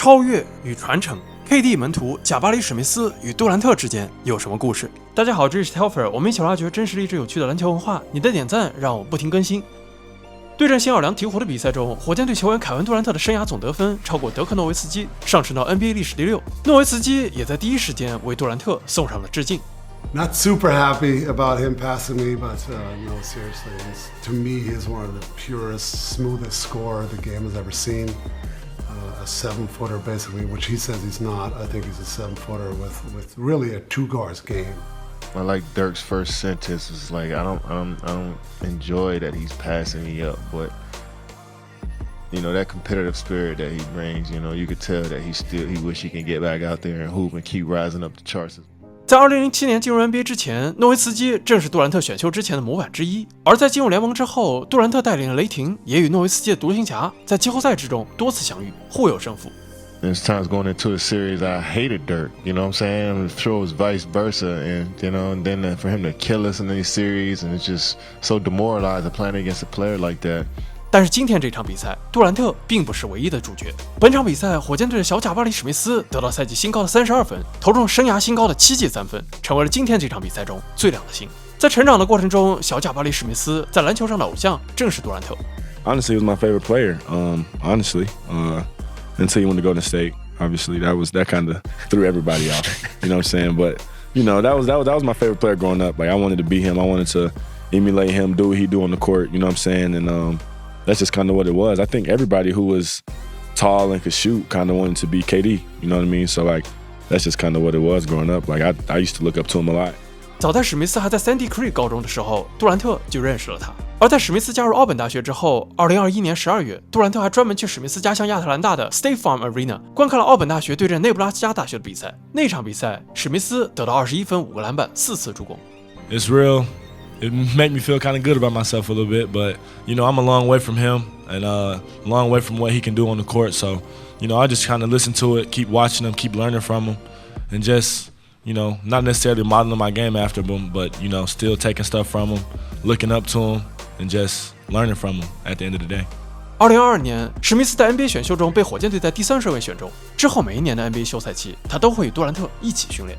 超越与传承 ，KD 门徒贾巴里史密斯与杜兰特之间有什么故事？大家好，这里是 Telfer， 我们一起挖掘真实励志有趣的篮球文化。你的点赞让我不停更新。对阵新奥尔良鹈鹕的比赛中，火箭队球员凯文杜兰特的生涯总得分超过德克诺维斯基，上升到 NBA 历史第6。诺维斯基也在第一时间为杜兰特送上了致敬。Not super happy about him passing me, but no, seriously, to me, he's one of the purest, smoothest scorer the game has ever seen. A 7-footer, basically, which he says he's not. I think he's a 7-footer with really a two guards game. I like Dirk's first sentence was like, I don't enjoy that he's passing me up, but you know that competitive spirit that he brings. You know, you could tell that he wish he can get back out there and hoop and keep rising up the charts. 在2007年进入 NBA 之前，诺维斯基正是杜兰特选秀之前的模板之一。而在进入联盟之后，杜兰特带领的雷霆也与诺维斯基的独行侠在季后赛之中多次相遇，互有胜负。There's times going into a series I hated Dirk, you know what I'm saying? The throw was vice versa, and you know, and then for him to kill us in these series, and it's just so demoralizing playing against a player like that. 但是今天这场比赛，杜兰特并不是唯一的主角。本场比赛，火箭队的小贾巴里史密斯得到赛季新高的32分，投中生涯新高的7记3分，成为了今天这场比赛中最亮的星。在成长的过程中，小贾巴里史密斯在篮球上的偶像正是杜兰特。Honestly, he was my favorite player. Until he went to Golden State, obviously that kind of threw everybody off. You know what I'm saying? But you know that was my favorite player growing up. Like I wanted to be him. I wanted to emulate him, do what he do on the court. You know what I'm saying? And that's just kind of what it was. I think everybody who was tall and could shoot kind of wanted to be KD. You know what I mean? So like that's just kind of what it was growing up. Like I used to look up to him a lot. 早在史密斯还在Sandy Creek 高中的时候，杜兰特就认识了他。而在史密斯加入奥本大学之后，2021年12月，杜兰特还专门去史密斯家乡亚特兰大的 State Farm Arena 观看了奥本大学对阵内布拉斯加大学的比赛。那场比赛，史密斯得到21分、5个篮板、4次助攻。It's real. It made me feel kind of good about myself a little bit, but you know I'm a long way from him and a long way from what he can do on the court. So you know I just kind of listen to it, keep watching him, keep learning from him, and just you know not necessarily modeling my game after him, but you know still taking stuff from him, looking up to him, and just learning from him at the end of the day. 2022年，史密斯在 NBA 选秀中被火箭队在第3顺位选中。之后每一年的 NBA 休赛期，他都会与杜兰特一起训练。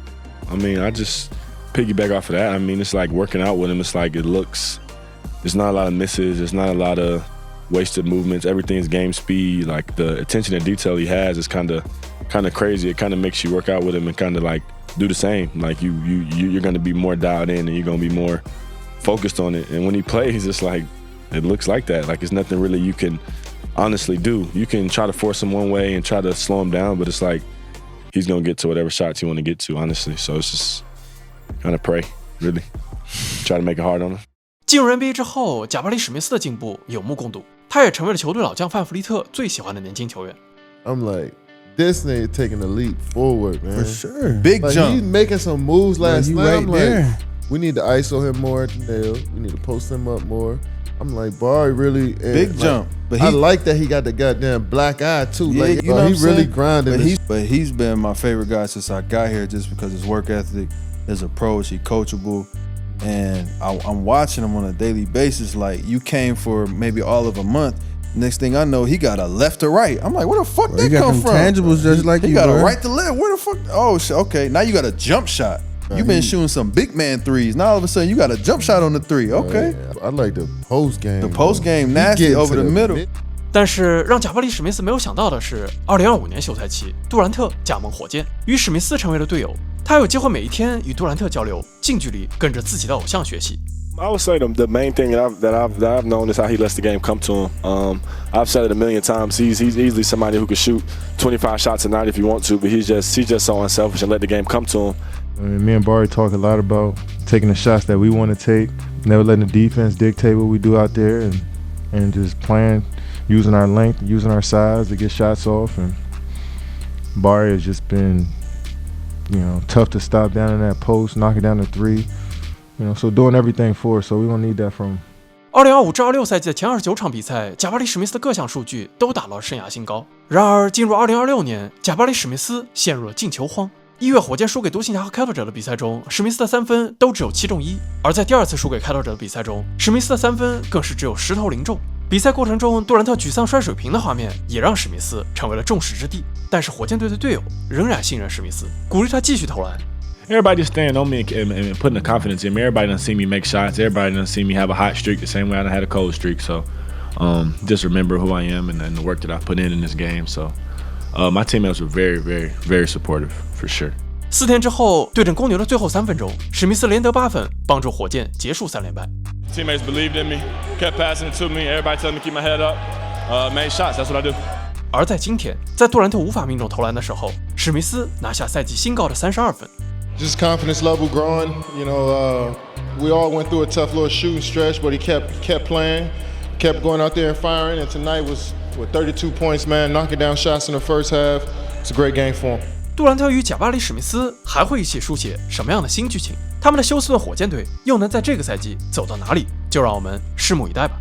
I mean, I just piggyback off of that. I mean, it's like working out with him. It's like there's not a lot of misses. There's not a lot of wasted movements. Everything's game speed. Like the attention to detail he has is kind of crazy. It kind of makes you work out with him and kind of like do the same. Like you're going to be more dialed in and you're going to be more focused on it. And when he plays, it's like it looks like that. Like it's nothing really you can honestly do. You can try to force him one way and try to slow him down, but it's like he's going to get to whatever shots you want to get to, honestly. So it's just kind of pray, really. Try to make it hard on him. 进入 NBA 之后，贾巴里史密斯的进步有目共睹，他也成为了球队老将范弗利特最喜欢的年轻球员。I'm like, this nigga taking a leap forward, man. For sure. Big like, jump. He's making some moves last night. Right I'm like, there. we need to ISO him more at the nail. We need to post him up more. I'm like, Barry really big jump. But I like that he got the goddamn black eye too. Yeah, like, you know he really grinding. But he's been my favorite guy since I got here, just because his work ethic, his approach, he coachable, and I'm watching him on a daily basis. Like you came for maybe all of a month. Next thing I know, he got a left to right. I'm like, where the fuck that come from? Tangibles just like he you. He got bro. a right to left. Where the fuck? Oh, okay. Now you got a jump shot. You've been shooting some big man threes. Now all of a sudden you got a jump shot on the three. Okay. I like the post game. The post game nasty over the middle. 但是让贾巴里史密斯没有想到的是，2025年休赛期，杜兰特加盟火箭，与史密斯成为了队友。他有机会每一天与杜兰特交流，近距离跟着自己的偶像学习。I would say the main thing that I've known is how he lets the game come to him. I've said it a million times. He's easily somebody who could shoot 25 shots a night if you want to, but he's just so unselfish and let the game come to him. I mean, me and Barry talk a lot about taking the shots that we want to take, never letting the defense dictate what we do out there, and just playing, using our length, using our size to get shots off. And Barry has just been, you know, tough to stop down in that post, knocking down the three, you know, so doing everything for us. So we don't need that from him. 2025至26赛季的前29场比赛，贾巴里史密斯的各项数据都达到了生涯新高。然而，进入2026年，贾巴里史密斯陷入了进球荒。1月火箭输给独行侠和开拓者的比赛中，史密斯的3分都只有7中1，而在第2次输给开拓者的比赛中，史密斯的3分更是只有10投0中。比赛过程中，杜兰特沮丧摔水瓶的画面也让史密斯成为了众矢之的。但是火箭队的队友仍然信任史密斯，鼓励他继续投篮。Everybody just stand on me and putting the confidence in me. Everybody done see me make shots. Everybody done see me have a hot streak the same way I done had a cold streak. So just remember who I am and the work that I put in this game. So my teammates were very, very, very supportive for sure. 4天之后，对阵公牛的最后3分钟，史密斯连得8分，帮助火箭结束3连败。Teammates believed in me, kept passing it to me. Everybody telling me to keep my head up, made shots. That's what I do. 而在今天，在杜兰特无法命中投篮的时候，史密斯拿下赛季新高的32分。Just confidence level growing. You know, we all went through a tough little shooting stretch, but he kept playing, kept going out there and firing. And tonight was 32 points, man, knocking down shots in the first half. It's a great game for him. 杜兰特与贾巴里·史密斯还会一起书写什么样的新剧情？他们的休斯顿火箭队又能在这个赛季走到哪里？就让我们拭目以待吧。